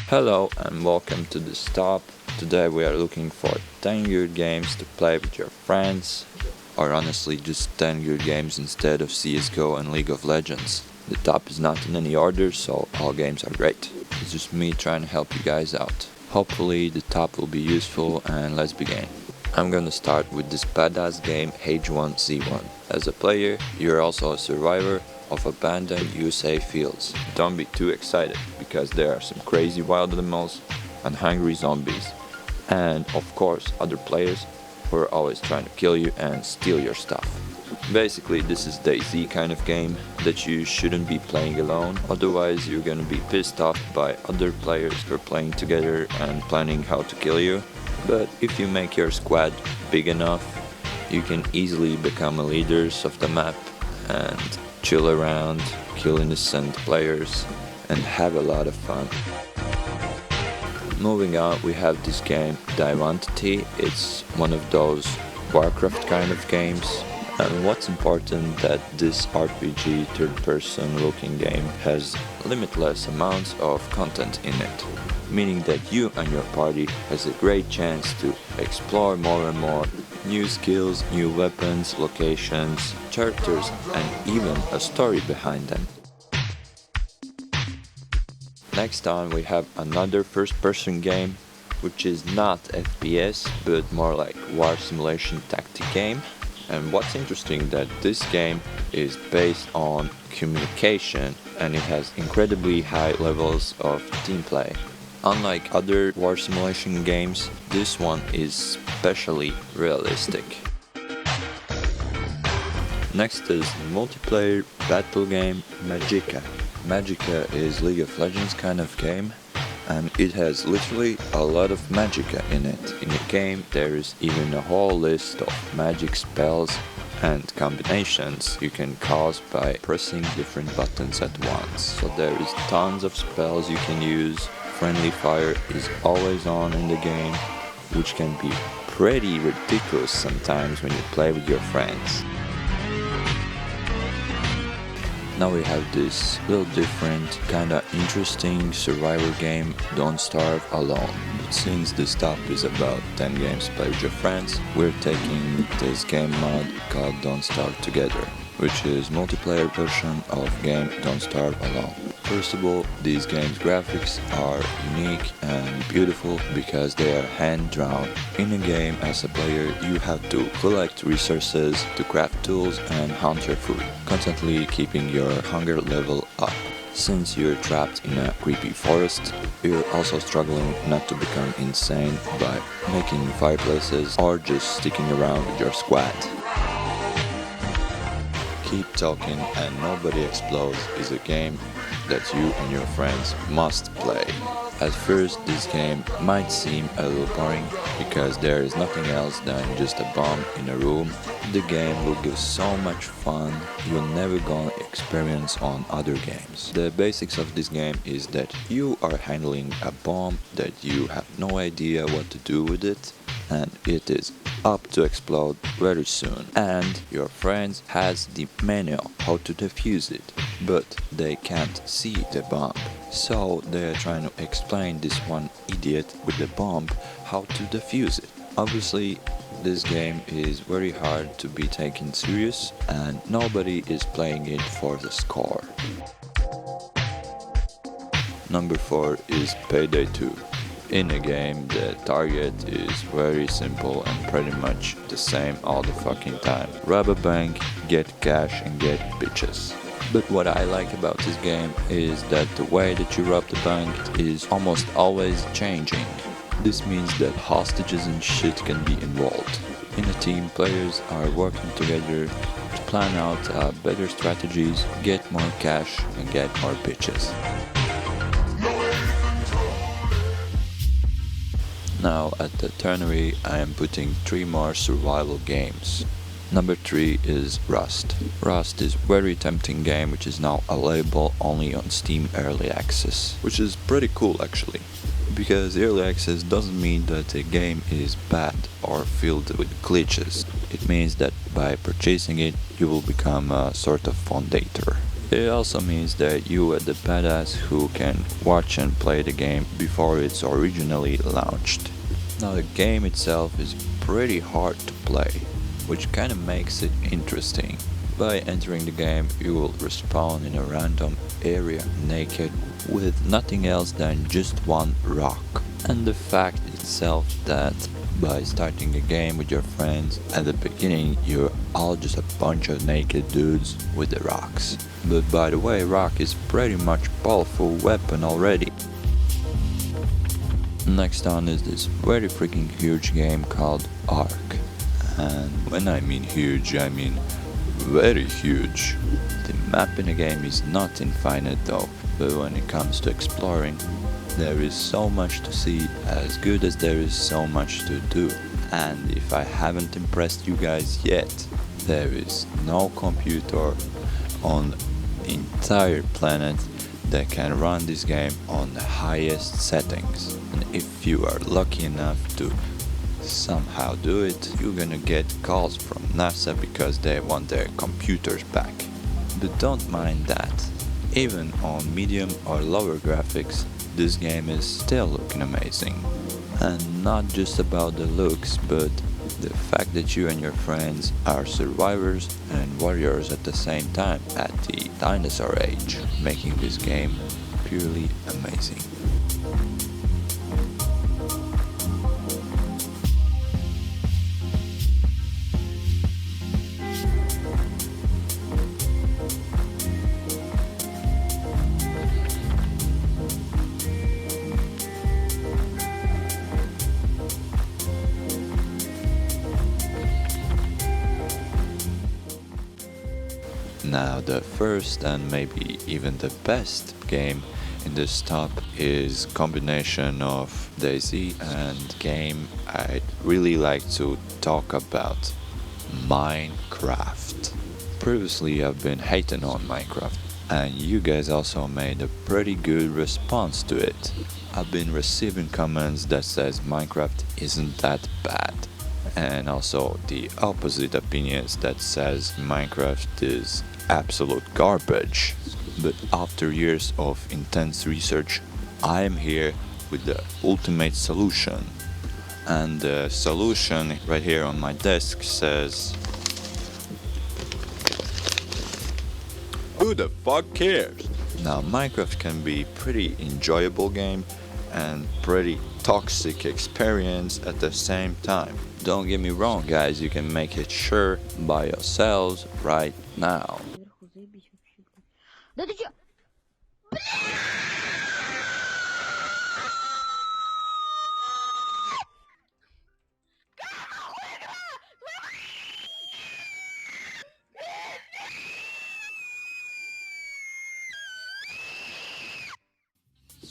Hello and welcome to the stop. Today we are looking for 10 good games to play with your friends, or honestly just 10 good games instead of CSGO and League of Legends. The top is not in any order, so all games are great. It's just me trying to help you guys out. Hopefully the top will be useful, and let's begin. I'm gonna start with this badass game H1Z1. As a player, you're also a survivor of abandoned USA fields. Don't be too excited, because there are some crazy wild animals and hungry zombies. And of course other players who are always trying to kill you and steal your stuff. Basically this is DayZ kind of game that you shouldn't be playing alone, otherwise you're gonna be pissed off by other players who are playing together and planning how to kill you. But if you make your squad big enough, you can easily become a leaders of the map and chill around, kill innocent players, and have a lot of fun. Moving on, we have this game DUNIAN. It's one of those Warcraft kind of games. And what's important that this RPG third-person looking game has limitless amounts of content in it, meaning that you and your party has a great chance to explore more and more new skills, new weapons, locations, characters, and even a story behind them. Next on we have another first-person game, which is not FPS but more like war simulation tactic game. And what's interesting that this game is based on communication and it has incredibly high levels of team play. Unlike other war simulation games, this one is especially realistic. Next is the multiplayer battle game Magicka. Magicka is League of Legends kind of game, and it has literally a lot of magicka in it. In the game there is even a whole list of magic spells and combinations you can cause by pressing different buttons at once. So there is tons of spells you can use. Friendly fire is always on in the game, which can be pretty ridiculous sometimes when you play with your friends. Now we have this little different, kinda interesting survivor game, Don't Starve Alone. But since this top is about 10 games to play with your friends, we're taking this game mod called Don't Starve Together, which is multiplayer version of game Don't Starve Alone. First of all, these games' graphics are unique and beautiful because they are hand-drawn. In a game, as a player, you have to collect resources to craft tools and hunt your food, constantly keeping your hunger level up. Since you're trapped in a creepy forest, you're also struggling not to become insane by making fireplaces or just sticking around with your squad. Keep Talking and Nobody Explodes is a game that you and your friends must play. At first this game might seem a little boring because there is nothing else than just a bomb in a room. The game will give so much fun you'll never gonna experience on other games. The basics of this game is that you are handling a bomb that you have no idea what to do with it, and it is up to explode very soon, and your friends has the manual how to defuse it, but they can't see the bomb, so they are trying to explain this one idiot with the bomb how to defuse it. Obviously this game is very hard to be taken serious and nobody is playing it for the score. Number 4 is Payday 2. In a game, the target is very simple and pretty much the same all the fucking time. Rob a bank, get cash and get bitches. But what I like about this game is that the way that you rob the bank is almost always changing. This means that hostages and shit can be involved. In a team, players are working together to plan out better strategies, get more cash and get more bitches. Now at the ternary I am putting 3 more survival games. Number 3 is Rust. Rust is a very tempting game which is now available only on Steam Early Access, which is pretty cool actually. Because Early Access doesn't mean that the game is bad or filled with glitches. It means that by purchasing it you will become a sort of fondator. It also means that you are the badass who can watch and play the game before it's originally launched. Now the game itself is pretty hard to play, which kinda makes it interesting. By entering the game, you will respawn in a random area naked with nothing else than just one rock. And the fact itself that by starting a game with your friends, at the beginning you're all just a bunch of naked dudes with the rocks. But by the way, rock is pretty much powerful weapon already. Next on is this very freaking huge game called Ark. And when I mean huge, I mean very huge. The map in the game is not infinite though, but when it comes to exploring, there is so much to see, as good as there is so much to do. And if I haven't impressed you guys yet, there is no computer on the entire planet that can run this game on the highest settings. And if you are lucky enough to somehow do it, you're gonna get calls from NASA because they want their computers back. But don't mind that. Even on medium or lower graphics, this game is still looking amazing. And not just about the looks, but the fact that you and your friends are survivors and warriors at the same time at the dinosaur age, making this game purely amazing. Now the first and maybe even the best game in this top is combination of DayZ and game I'd really like to talk about, Minecraft. Previously I've been hating on Minecraft and you guys also made a pretty good response to it. I've been receiving comments that says Minecraft isn't that bad, and also the opposite opinions that says Minecraft is absolute garbage. But after years of intense research, I am here with the ultimate solution. And the solution right here on my desk says, who the fuck cares? Now Minecraft can be pretty enjoyable game and pretty toxic experience at the same time. Don't get me wrong guys, you can make it sure by yourselves right now. Да ты чё?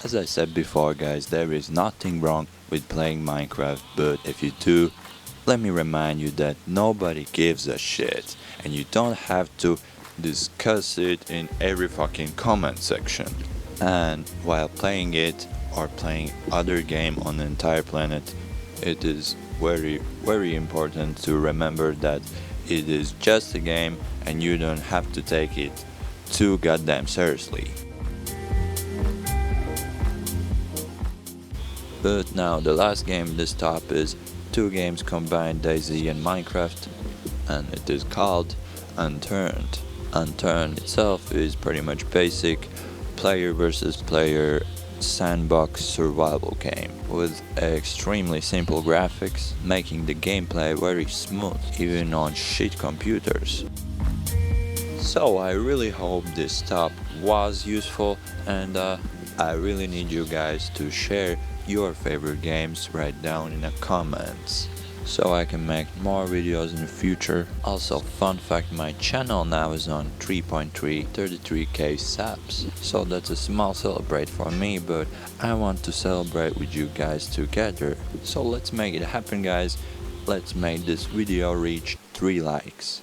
As I said before guys, there is nothing wrong with playing Minecraft, but if you do, let me remind you that nobody gives a shit and you don't have to discuss it in every fucking comment section. And while playing it or playing other game on the entire planet, it is very important to remember that it is just a game and you don't have to take it too goddamn seriously. But now the last game in this top is two games combined, DayZ and Minecraft, and it is called Unturned. Unturned itself is pretty much basic player versus player sandbox survival game with extremely simple graphics, making the gameplay very smooth even on shit computers. So I really hope this top was useful, and I really need you guys to share your favorite games right down in the comments so I can make more videos in the future. Also, fun fact, my channel now is on 33k subs, so that's a small celebrate for me, but I want to celebrate with you guys together. So let's make it happen guys, let's make this video reach 3 likes.